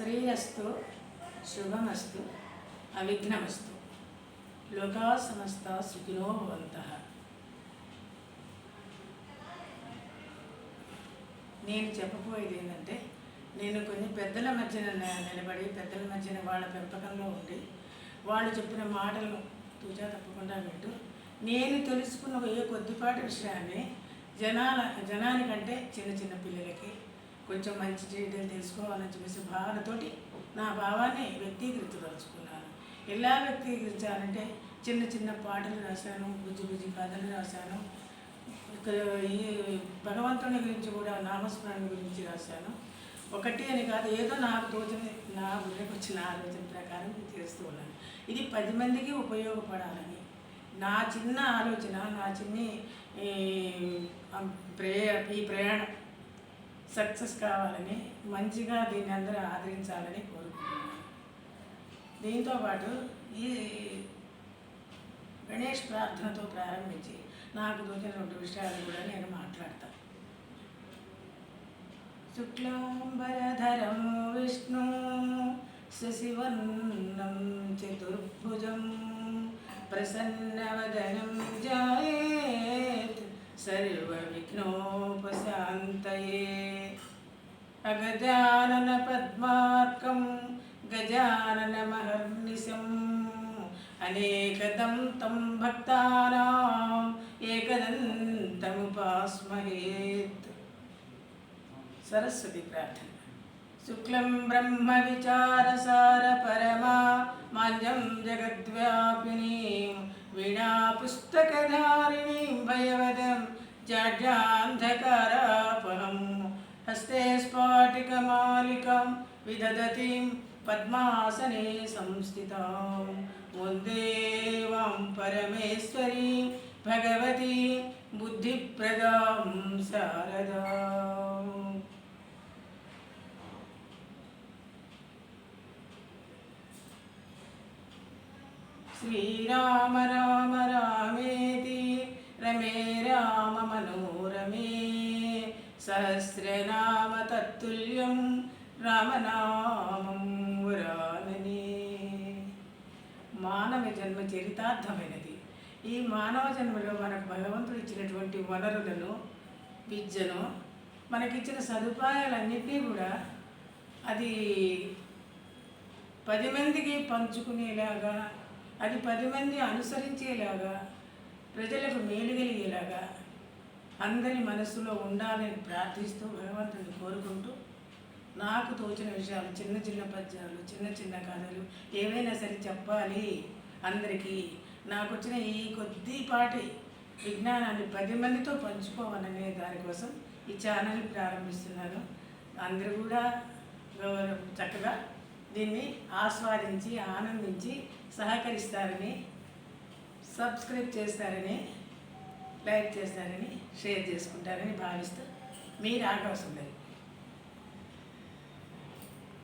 శ్రీరస్తు శుభమస్తు అవిఘ్నమస్తు లోకా సమస్త సుఖినో భవంతః. నేను చెప్పబోయేది ఏంటంటే, నేను కొన్ని పెద్దల మధ్యన నిలబడి పెద్దల మధ్యన వాళ్ళ పెంపకంలో ఉండి వాళ్ళు చెప్పిన మాటలను తూచా తప్పకుండా వింటూ నేను తెలుసుకున్న ఏ కొద్దిపాటి విషయాన్ని జనానికంటే చిన్న చిన్న పిల్లలకి కొంచెం మంచి చేయడం తెలుసుకోవాలని చెప్పేసి భావనతోటి నా భావాన్ని వ్యక్తీకరించదలుచుకున్నాను. ఎలా వ్యక్తీకరించాలంటే చిన్న చిన్న పాటలు రాశాను, బుజ్జి బుజ్జి కథలు రాశాను, ఈ భగవంతుని గురించి కూడా నామస్మరణ గురించి రాశాను. ఒకటి అని కాదు, ఏదో నాకు తోచిన నా బుర్రకు వచ్చిన ఆలోచన ప్రకారం చేస్తూ ఉన్నాను. ఇది 10 మందికి ఉపయోగపడాలని నా చిన్న ఆలోచన, నా చిన్ని ఈ ప్రయాణం సక్సెస్ కావాలని, మంచిగా దీన్ని అందరూ ఆదరించాలని కోరుకుంటున్నాను. దీంతోపాటు ఈ గణేష్ ప్రార్థనతో ప్రారంభించి నాకు తోచిన 2 విషయాలు కూడా నేను మాట్లాడతాను. శుక్లాంబరధరం విష్ణు శశివర్ణం చతుర్భుజం ప్రసన్నవదనం ధ్యాయేత్ సర్వవిఘ్నోపశాంతయే. అగజానన పద్మార్కం గజాననమహర్నిశం అనేకదంతం భక్తానాం ఏకదంతముపాస్మహేత్. సరస్వతి ప్రార్థన. శుక్లం బ్రహ్మ విచారసార పరమా మాన్యం జగద్వ్యాపినీం వీణా పుస్తకధారిణీం భయవదం జాడ్యాంధకారాపహం హస్తే స్ఫాటికమాలికం విదదతిం పద్మాసనే సంస్థితాం వందే వాం పరమేశ్వరీం భగవతీ బుద్ధిప్రదాం శారదాం. శ్రీరామ రామ రామేతి రమే రామ మనోరమే సహస్రనామ తత్తుల్యం రామనామం వరాననే. మానవ జన్మ చరితార్థమైనది. ఈ మానవ జన్మలో మనకు భగవంతుడు ఇచ్చినటువంటి వనరులను, విద్యను, మనకిచ్చిన సదుపాయాలన్నింటినీ కూడా అది 10 మందికి పంచుకునేలాగా, అది 10 మంది అనుసరించేలాగా, ప్రజలకు మేలు కలిగేలాగా అందరి మనస్సులో ఉండాలని ప్రార్థిస్తూ భగవంతుడిని కోరుకుంటూ నాకు తోచిన విషయాలు, చిన్న చిన్న పద్యాలు, చిన్న చిన్న కథలు ఏవైనా సరే చెప్పాలి అందరికీ. నాకు వచ్చిన ఈ కొద్దిపాటి విజ్ఞానాన్ని 10 మందితో పంచుకోవాలనే దానికోసం ఈ ఛానల్ ప్రారంభిస్తున్నాను. అందరూ కూడా చక్కగా దీన్ని ఆస్వాదించి ఆనందించి సహకరిస్తారని, సబ్స్క్రైబ్ చేస్తారని, లైక్ చేస్తారని, షేర్ చేసుకుంటారని భావిస్తూ మీ రాఘవ సుందరి.